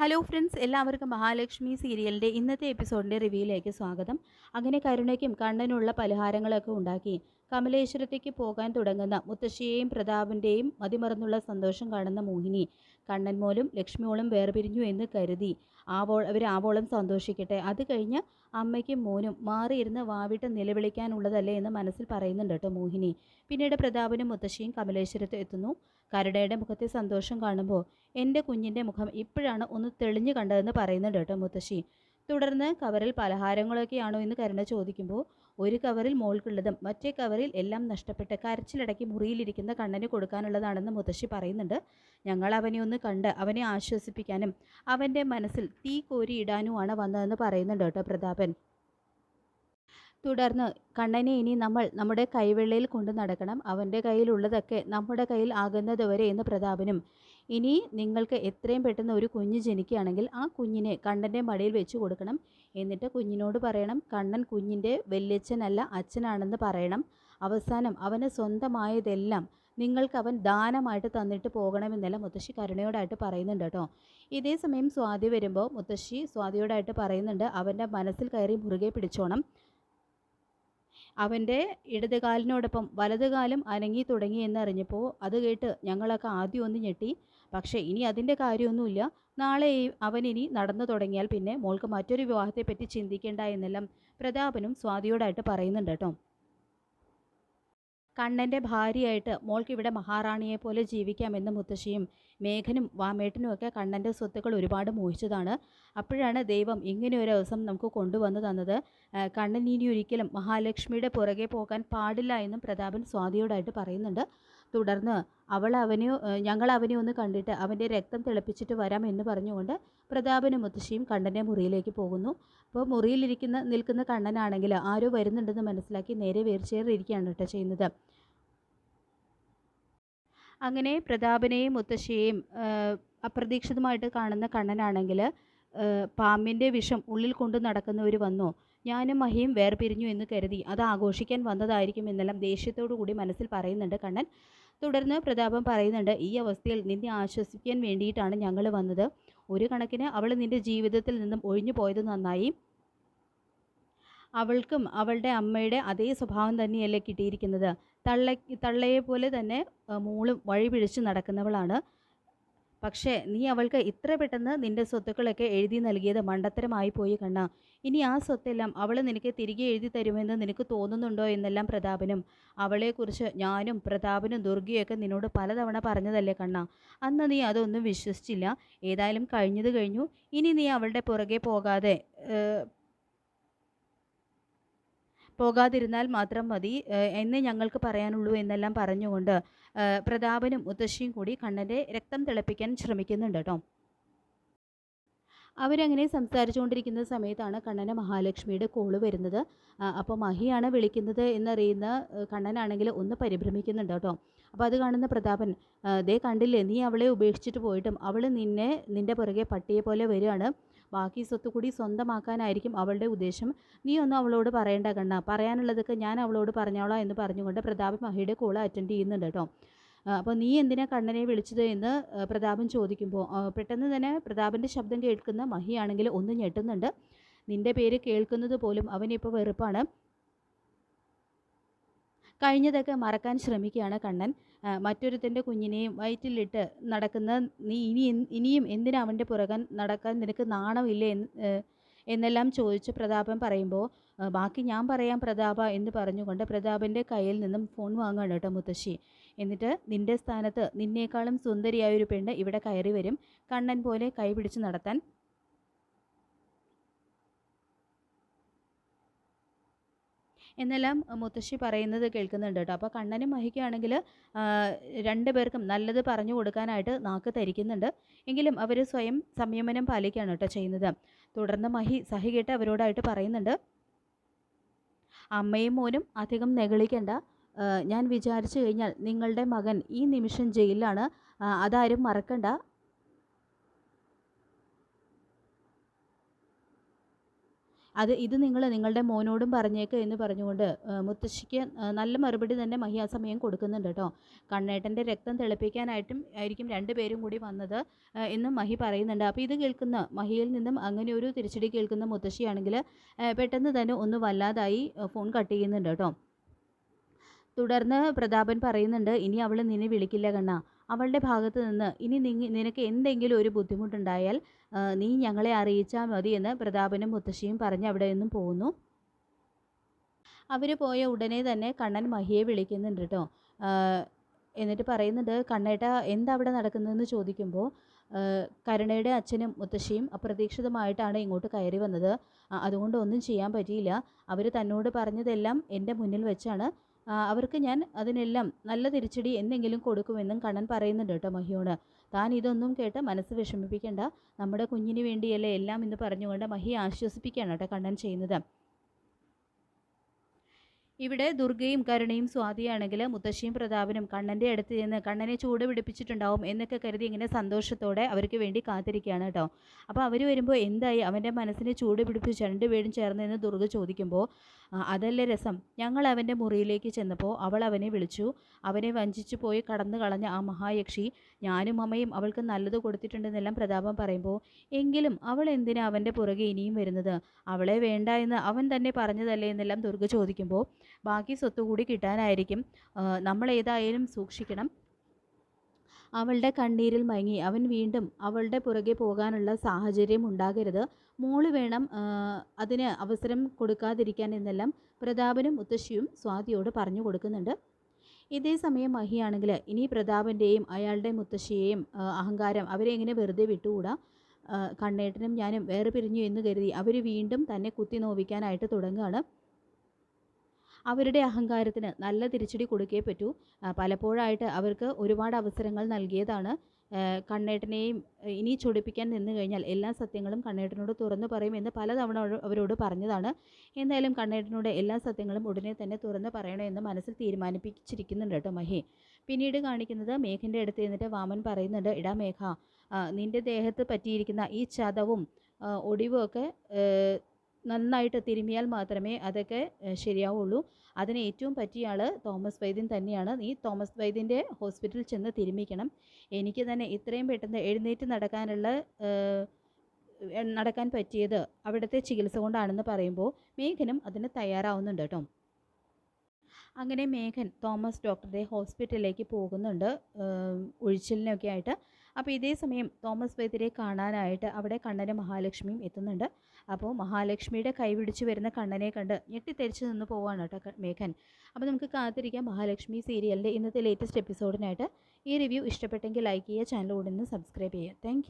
Hello friends, എല്ലാവർക്കും മഹാലക്ഷ്മി സീരിയലിൻ്റെ ഇന്നത്തെ എപ്പിസോഡിൻ്റെ റിവ്യൂയിലേക്ക് സ്വാഗതം. അങ്ങനെ കരുണയ്ക്കും കണ്ണനുള്ള പലഹാരങ്ങളൊക്കെ ഉണ്ടാക്കി കമലേശ്വരത്തേക്ക് പോകാൻ തുടങ്ങുന്ന മുത്തശ്ശിയെയും പ്രതാപൻ്റെയും മതിമറന്നുള്ള സന്തോഷം കാണുന്ന മോഹിനി കണ്ണൻ മോളും ലക്ഷ്മിയോളും വേർപിരിഞ്ഞു എന്ന് കരുതി അവർ ആവോളം സന്തോഷിക്കട്ടെ, അത് കഴിഞ്ഞ് അമ്മയ്ക്കും മോനും മാറിയിരുന്ന് വാവിട്ട് നിലവിളിക്കാനുള്ളതല്ലേ എന്ന് മനസ്സിൽ പറയുന്നുണ്ട് കേട്ടോ മോഹിനി. പിന്നീട് പ്രതാപനും മുത്തശ്ശിയും കമലേശ്വരത്ത് എത്തുന്നു. കരുണയുടെ മുഖത്തെ സന്തോഷം കാണുമ്പോൾ എൻ്റെ കുഞ്ഞിൻ്റെ മുഖം ഇപ്പോഴാണ് ഒന്ന് തെളിഞ്ഞു കണ്ടതെന്ന് പറയുന്നുണ്ട് കേട്ടോ മുത്തശ്ശി. തുടർന്ന് കവറിൽ പലഹാരങ്ങളൊക്കെയാണോ എന്ന് കരുണ ചോദിക്കുമ്പോൾ ഒരു കവറിൽ മോൾക്കുള്ളതും മറ്റേ കവറിൽ എല്ലാം നഷ്ടപ്പെട്ട് കരച്ചിലടക്കി മുറിയിലിരിക്കുന്ന കണ്ണന് കൊടുക്കാനുള്ളതാണെന്ന് മുത്തശ്ശി പറയുന്നുണ്ട്. ഞങ്ങൾ അവനെ ഒന്ന് കണ്ട് അവനെ ആശ്വസിപ്പിക്കാനും അവൻ്റെ മനസ്സിൽ തീ കോരിയിടാനുമാണ് വന്നതെന്ന് പറയുന്നുണ്ട് കേട്ടോ പ്രതാപൻ. തുടർന്ന് കണ്ണനെ ഇനി നമ്മൾ നമ്മുടെ കൈവെള്ളയിൽ കൊണ്ട് നടക്കണം, അവൻ്റെ കയ്യിലുള്ളതൊക്കെ നമ്മുടെ കയ്യിൽ ആകുന്നതുവരെ എന്ന് പ്രതാപനും. ഇനി നിങ്ങൾക്ക് എത്രയും പെട്ടെന്ന് ഒരു കുഞ്ഞ് ജനിക്കുകയാണെങ്കിൽ ആ കുഞ്ഞിനെ കണ്ണൻ്റെ മടിയിൽ വെച്ച് കൊടുക്കണം. എന്നിട്ട് കുഞ്ഞിനോട് പറയണം കണ്ണൻ കുഞ്ഞിൻ്റെ വല്യച്ഛനല്ല അച്ഛനാണെന്ന് പറയണം. അവസാനം അവന് സ്വന്തമായതെല്ലാം നിങ്ങൾക്ക് അവൻ ദാനമായിട്ട് തന്നിട്ട് പോകണമെന്നെല്ലാം മുത്തശ്ശി കരുണയോടായിട്ട് പറയുന്നുണ്ട് കേട്ടോ. ഇതേ സമയം സ്വാതി വരുമ്പോൾ മുത്തശ്ശി സ്വാതിയോടായിട്ട് പറയുന്നുണ്ട് അവൻ്റെ മനസ്സിൽ കയറി മുറുകെ പിടിച്ചോണം. അവൻ്റെ ഇടതുകാലിനോടൊപ്പം വലതുകാലും അനങ്ങി തുടങ്ങി എന്നറിഞ്ഞപ്പോൾ അത് കേട്ട് ഞങ്ങളൊക്കെ ആദ്യം ഒന്ന് ഞെട്ടി. പക്ഷേ ഇനി അതിൻ്റെ കാര്യമൊന്നുമില്ല. നാളെ അവനിനി നടന്നു തുടങ്ങിയാൽ പിന്നെ മോൾക്ക് മറ്റൊരു വിവാഹത്തെപ്പറ്റി ചിന്തിക്കേണ്ട എന്നെല്ലാം പ്രതാപനും സ്വാതിയോടായിട്ട് പറയുന്നുണ്ട് കേട്ടോ. കണ്ണൻ്റെ ഭാര്യയായിട്ട് മോൾക്കിവിടെ മഹാറാണിയെ പോലെ ജീവിക്കാമെന്ന് മുത്തശ്ശിയും മേഘനും വാമേട്ടനും ഒക്കെ കണ്ണൻ്റെ സ്വത്തുക്കൾ ഒരുപാട് മോഹിച്ചതാണ്. അപ്പോഴാണ് ദൈവം ഇങ്ങനെ ഒരു ദിവസം നമുക്ക് കൊണ്ടുവന്നു തന്നത്. കണ്ണൻ ഇനി ഒരിക്കലും മഹാലക്ഷ്മിയുടെ പുറകെ പോകാൻ പാടില്ല എന്നും പ്രതാപൻ സ്വാതിയോടായിട്ട് പറയുന്നുണ്ട്. തുടർന്ന് ഞങ്ങൾ അവനെ ഒന്ന് കണ്ടിട്ട് അവൻ്റെ രക്തം തിളപ്പിച്ചിട്ട് വരാം എന്ന് പറഞ്ഞുകൊണ്ട് പ്രതാപനും മുത്തശ്ശിയും കണ്ണൻ്റെ മുറിയിലേക്ക് പോകുന്നു. അപ്പോൾ നിൽക്കുന്ന കണ്ണനാണെങ്കിൽ ആരോ വരുന്നുണ്ടെന്ന് മനസ്സിലാക്കി നേരെ വീൽചെയറിലിരിക്കുകയാണ് കേട്ടോ ചെയ്യുന്നത്. അങ്ങനെ പ്രതാപനെയും മുത്തശ്ശിയെയും അപ്രതീക്ഷിതമായിട്ട് കാണുന്ന കണ്ണനാണെങ്കിൽ പാമ്പിൻ്റെ വിഷം ഉള്ളിൽ കൊണ്ട് നടക്കുന്നവർ വന്നോ, ഞാനും മഹിയും വേർപിരിഞ്ഞു എന്ന് കരുതി അത് ആഘോഷിക്കാൻ വന്നതായിരിക്കും എന്നെല്ലാം ദേഷ്യത്തോടു കൂടി മനസ്സിൽ പറയുന്നുണ്ട് കണ്ണൻ. തുടർന്ന് പ്രതാപൻ പറയുന്നുണ്ട് ഈ അവസ്ഥയിൽ നിന്നെ ആശ്വസിക്കാൻ വേണ്ടിയിട്ടാണ് ഞങ്ങൾ വന്നത്. ഒരു കണക്കിന് അവൾ നിൻ്റെ ജീവിതത്തിൽ നിന്നും ഒഴിഞ്ഞു പോയത് നന്നായി. അവൾക്കും അവളുടെ അമ്മയുടെ അതേ സ്വഭാവം തന്നെയല്ലേ കിട്ടിയിരിക്കുന്നത്. തള്ളയെ പോലെ തന്നെ മോളും വഴി പിടിച്ച് നടക്കുന്നവളാണ്. പക്ഷേ നീ അവൾക്ക് ഇത്ര പെട്ടെന്ന് നിൻ്റെ സ്വത്തുക്കളൊക്കെ എഴുതി നൽകിയത് മണ്ടത്തരമായി പോയി കണ്ണ. ഇനി ആ സ്വത്തെല്ലാം അവൾ നിനക്ക് തിരികെ എഴുതി തരുമെന്ന് നിനക്ക് തോന്നുന്നുണ്ടോ എന്നെല്ലാം പ്രതാപനും. അവളെക്കുറിച്ച് ഞാനും പ്രതാപനും ദുർഗയൊക്കെ നിന്നോട് പലതവണ പറഞ്ഞതല്ലേ കണ്ണ. അന്ന് നീ അതൊന്നും വിശ്വസിച്ചില്ല. ഏതായാലും കഴിഞ്ഞത് കഴിഞ്ഞു. ഇനി നീ അവളുടെ പുറകെ പോകാതിരുന്നാൽ മാത്രം മതി എന്ന് ഞങ്ങൾക്ക് പറയാനുള്ളൂ എന്നെല്ലാം പറഞ്ഞുകൊണ്ട് പ്രതാപനും മുത്തശ്ശിയും കൂടി കണ്ണൻ്റെ രക്തം തിളപ്പിക്കാൻ ശ്രമിക്കുന്നുണ്ട് കേട്ടോ. അവരങ്ങനെ സംസാരിച്ചുകൊണ്ടിരിക്കുന്ന സമയത്താണ് കണ്ണന് മഹാലക്ഷ്മിയുടെ കോള് വരുന്നത്. അപ്പോൾ മഹിയാണ് വിളിക്കുന്നത് എന്നറിയുന്ന കണ്ണനാണെങ്കിൽ ഒന്ന് പരിഭ്രമിക്കുന്നുണ്ട് കേട്ടോ. അപ്പോൾ അത് കാണുന്ന പ്രതാപൻ, ദേ കണ്ടില്ലേ, നീ അവളെ ഉപേക്ഷിച്ചിട്ട് പോയിട്ടും അവൾ നിൻ്റെ പുറകെ പട്ടിയെ പോലെ വരികയാണ്. ബാക്കി സ്വത്ത് കൂടി സ്വന്തമാക്കാനായിരിക്കും അവളുടെ ഉദ്ദേശം. നീ ഒന്നും അവളോട് പറയേണ്ട കണ്ണ, പറയാനുള്ളതൊക്കെ ഞാൻ അവളോട് പറഞ്ഞോളാം എന്ന് പറഞ്ഞുകൊണ്ട് പ്രതാപൻ മഹിയുടെ കോള് അറ്റൻഡ് ചെയ്യുന്നുണ്ട് കേട്ടോ. അപ്പോൾ നീ എന്തിനാ കണ്ണനെ വിളിച്ചത് എന്ന് പ്രതാപൻ ചോദിക്കുമ്പോൾ പെട്ടെന്ന് തന്നെ പ്രതാപൻ്റെ ശബ്ദം കേൾക്കുന്ന മഹിയാണെങ്കിൽ ഒന്ന് ഞെട്ടുന്നുണ്ട്. നിൻ്റെ പേര് കേൾക്കുന്നത് പോലും അവനിപ്പോൾ വെറുപ്പാണ്. കഴിഞ്ഞതൊക്കെ മറക്കാൻ ശ്രമിക്കുകയാണ് കണ്ണൻ. മറ്റൊരുത്തൻ്റെ കുഞ്ഞിനെയും വയറ്റിലിട്ട് നടക്കുന്ന നീ ഇനിയും എന്തിനാ അവൻ്റെ പുറകെ നടക്കാൻ നിനക്ക് നാണമില്ലേ എന്നെല്ലാം ചോദിച്ച് പ്രതാപൻ പറയുമ്പോൾ ബാക്കി ഞാൻ പറയാം പ്രതാപ എന്ന് പറഞ്ഞുകൊണ്ട് പ്രതാപൻ്റെ കയ്യിൽ നിന്നും ഫോൺ വാങ്ങുകയാണ് കേട്ടോ മുത്തശ്ശി. എന്നിട്ട് നിൻ്റെ സ്ഥാനത്ത് നിന്നേക്കാളും സുന്ദരിയായൊരു പെണ്ണ് ഇവിടെ കയറി വരും, കണ്ണൻ പോലെ കൈ പിടിച്ച് നടത്താൻ. എന്നെല്ലാം മുത്തശ്ശി പറയുന്നത് കേൾക്കുന്നുണ്ട് കേട്ടോ. അപ്പോൾ കണ്ണനും മഹിക്കാണെങ്കിൽ രണ്ടുപേർക്കും നല്ലത് പറഞ്ഞു കൊടുക്കാനായിട്ട് നാക്ക് ധരിക്കുന്നുണ്ട്. എങ്കിലും അവർ സ്വയം സംയമനം പാലിക്കുകയാണ് കേട്ടോ ചെയ്യുന്നത്. തുടർന്ന് മഹി സഹി കേട്ട് അവരോടായിട്ട് പറയുന്നുണ്ട്, അമ്മയും മോനും അധികം നെഗളിക്കണ്ട. ഞാൻ വിചാരിച്ചു കഴിഞ്ഞാൽ നിങ്ങളുടെ മകൻ ഈ നിമിഷം ജയിലിലാണ്, അതാരും മറക്കണ്ട. ഇത് നിങ്ങൾ നിങ്ങളുടെ മോനോടും പറഞ്ഞേക്ക് എന്ന് പറഞ്ഞുകൊണ്ട് മുത്തശ്ശിക്ക് നല്ല മറുപടി തന്നെ മഹി ആ സമയം കൊടുക്കുന്നുണ്ട് കേട്ടോ. കണ്ണേട്ടൻ്റെ രക്തം തിളപ്പിക്കാനായിട്ടും ആയിരിക്കും രണ്ടുപേരും കൂടി വന്നത് എന്നും മഹി പറയുന്നുണ്ട്. അപ്പോൾ ഇത് കേൾക്കുന്ന മഹിയിൽ നിന്നും അങ്ങനെ ഒരു തിരിച്ചടി കേൾക്കുന്ന മുത്തശ്ശിയാണെങ്കിൽ പെട്ടെന്ന് തന്നെ ഒന്ന് വല്ലാതായി ഫോൺ കട്ട് ചെയ്യുന്നുണ്ട് കേട്ടോ. തുടർന്ന് പ്രതാപൻ പറയുന്നുണ്ട്, ഇനി അവൾ നിന്നെ വിളിക്കില്ല കണ്ണാ. അവളുടെ ഭാഗത്ത് നിന്ന് ഇനി നിനക്ക് എന്തെങ്കിലും ഒരു ബുദ്ധിമുട്ടുണ്ടായാൽ നീ ഞങ്ങളെ അറിയിച്ചാൽ മതി എന്ന് പ്രതാപനും മുത്തശ്ശിയും പറഞ്ഞ് അവിടെ നിന്നും പോകുന്നു. അവർ പോയ ഉടനെ തന്നെ കണ്ണൻ മഹിയെ വിളിക്കുന്നുണ്ട് കേട്ടോ. എന്നിട്ട് പറയുന്നുണ്ട്, കണ്ണേട്ട എന്താ അവിടെ നടക്കുന്നതെന്ന് ചോദിക്കുമ്പോൾ കരുണയുടെ അച്ഛനും മുത്തശ്ശിയും അപ്രതീക്ഷിതമായിട്ടാണ് ഇങ്ങോട്ട് കയറി വന്നത്. അതുകൊണ്ട് ഒന്നും ചെയ്യാൻ പറ്റിയില്ല. അവർ തന്നോട് പറഞ്ഞതെല്ലാം എൻ്റെ മുന്നിൽ വെച്ചാണ്. അവർക്ക് ഞാൻ അതിനെല്ലാം നല്ല തിരിച്ചടി എന്തെങ്കിലും കൊടുക്കുമെന്നും കണ്ണൻ പറയുന്നുണ്ട് കേട്ടോ മഹിയോട്. താൻ ഇതൊന്നും കേട്ട് മനസ്സ് വിഷമിപ്പിക്കേണ്ട, നമ്മുടെ കുഞ്ഞിന് വേണ്ടിയല്ലേ എല്ലാം എന്ന് പറഞ്ഞുകൊണ്ട് മഹിയെ ആശ്വസിപ്പിക്കുകയാണ് കേട്ടോ കണ്ണൻ ചെയ്യുന്നത്. ഇവിടെ ദുർഗയും കരുണയും സ്വാതിയാണെങ്കിൽ മുത്തശ്ശിയും പ്രതാപനും കണ്ണൻ്റെ അടുത്ത് ചെന്ന് കണ്ണനെ ചൂട് പിടിപ്പിച്ചിട്ടുണ്ടാവും എന്നൊക്കെ കരുതി ഇങ്ങനെ സന്തോഷത്തോടെ അവർക്ക് വേണ്ടി കാത്തിരിക്കുകയാണ് കേട്ടോ. അപ്പോൾ അവർ വരുമ്പോൾ എന്തായി, അവൻ്റെ മനസ്സിനെ ചൂട് പിടിപ്പിച്ച് രണ്ടുപേരും ചേർന്ന് എന്ന് ദുർഗ ചോദിക്കുമ്പോൾ അതല്ലേ രസം, ഞങ്ങൾ അവൻ്റെ മുറിയിലേക്ക് ചെന്നപ്പോൾ അവൾ അവനെ വിളിച്ചു. അവനെ വഞ്ചിച്ചു പോയി കടന്നു കളഞ്ഞ ആ മഹായക്ഷി ഞാനും അമ്മയും അവൾക്ക് നല്ലത് കൊടുത്തിട്ടുണ്ടെന്നെല്ലാം പ്രതാപം പറയുമ്പോൾ എങ്കിലും അവൾ എന്തിനാ അവൻ്റെ പുറകെ ഇനിയും വരുന്നത്, അവളെ വേണ്ട എന്ന് അവൻ തന്നെ പറഞ്ഞതല്ലേ എന്നെല്ലാം ദുർഗ ചോദിക്കുമ്പോൾ ബാക്കി സ്വത്ത് കൂടി കിട്ടാനായിരിക്കും, നമ്മൾ ഏതായാലും സൂക്ഷിക്കണം. അവളുടെ കണ്ണീരിൽ മയങ്ങി അവൻ വീണ്ടും അവളുടെ പുറകെ പോകാനുള്ള സാഹചര്യം ഉണ്ടാകരുത്, മോള് വേണം അതിന് അവസരം കൊടുക്കാതിരിക്കാൻ എന്നെല്ലാം പ്രതാപനും മുത്തശ്ശിയും സ്വാതിയോട് പറഞ്ഞു കൊടുക്കുന്നുണ്ട്. ഇതേ സമയം മഹിയാണെങ്കിൽ ഇനി പ്രതാപൻ്റെയും അയാളുടെ മുത്തശ്ശിയെയും അഹങ്കാരം അവരെ എങ്ങനെ വെറുതെ വിട്ടുകൂടാ. കണ്ണേട്ടനും ഞാനും വേറെ പിരിഞ്ഞു എന്ന് കരുതി അവർ വീണ്ടും തന്നെ കുത്തി നോവിക്കാനായിട്ട് തുടങ്ങുകയാണ്. അവരുടെ അഹങ്കാരത്തിന് നല്ല തിരിച്ചടി കൊടുക്കേ പറ്റൂ. പലപ്പോഴായിട്ട് അവർക്ക് ഒരുപാട് അവസരങ്ങൾ നൽകിയതാണ്. കണ്ണേട്ടനെയും ഇനി ചൊടിപ്പിക്കാൻ നിന്ന് കഴിഞ്ഞാൽ എല്ലാ സത്യങ്ങളും കണ്ണേട്ടനോട് തുറന്നു പറയുമെന്ന് പലതവണ അവരോട് പറഞ്ഞതാണ്. എന്തായാലും കണ്ണേട്ടനോട് എല്ലാ സത്യങ്ങളും ഉടനെ തന്നെ തുറന്നു പറയണമെന്ന് മനസ്സിൽ തീരുമാനിപ്പിച്ചിരിക്കുന്നുണ്ട് കേട്ടോ മഹി. പിന്നീട് കാണിക്കുന്നത് മേഘൻ്റെ അടുത്ത് നിന്നിട്ട് വാമൻ പറയുന്നുണ്ട്, ഇടാ മേഘ, നിൻ്റെ ദേഹത്ത് പറ്റിയിരിക്കുന്ന ഈ ചതവും ഒടിവും ഒക്കെ നന്നായിട്ട് തിരുമിയാൽ മാത്രമേ അതൊക്കെ ശരിയാവുള്ളൂ. അതിന് ഏറ്റവും പറ്റിയ ആൾ തോമസ് വൈദ്യൻ തന്നെയാണ്. നീ തോമസ് വൈദ്യൻ്റെ ഹോസ്പിറ്റലിൽ ചെന്ന് തിരുമിക്കണം. എനിക്ക് തന്നെ ഇത്രയും പെട്ടെന്ന് എഴുന്നേറ്റ് നടക്കാൻ പറ്റിയത് അവിടുത്തെ ചികിത്സ കൊണ്ടാണെന്ന് പറയുമ്പോൾ മേഘനും അതിന് തയ്യാറാവുന്നുണ്ട് കേട്ടോ. അങ്ങനെ മേഘൻ തോമസ് ഡോക്ടറുടെ ഹോസ്പിറ്റലിലേക്ക് പോകുന്നുണ്ട് ഒഴിച്ചിലിനൊക്കെ ആയിട്ട്. അപ്പോൾ ഇതേ സമയം തോമസ് വൈദ്യരെ കാണാനായിട്ട് അവിടെ കണ്ണനും മഹാലക്ഷ്മിയും എത്തുന്നുണ്ട്. അപ്പോൾ മഹാലക്ഷ്മിയുടെ കൈപിടിച്ച് വരുന്ന കണ്ണനെ കണ്ട് ഞെട്ടിത്തെറിച്ച് നിന്ന് പോവാണ് കേട്ടോ മേഘൻ. അപ്പോൾ നമുക്ക് കാത്തിരിക്കാം മഹാലക്ഷ്മി സീരിയലിൻ്റെ ഇന്നത്തെ ലേറ്റസ്റ്റ് എപ്പിസോഡിനായിട്ട്. ഈ റിവ്യൂ ഇഷ്ടപ്പെട്ടെങ്കിൽ ലൈക്ക് ചെയ്യുക, ചാനൽ ഉടനെ സബ്സ്ക്രൈബ് ചെയ്യുക. താങ്ക്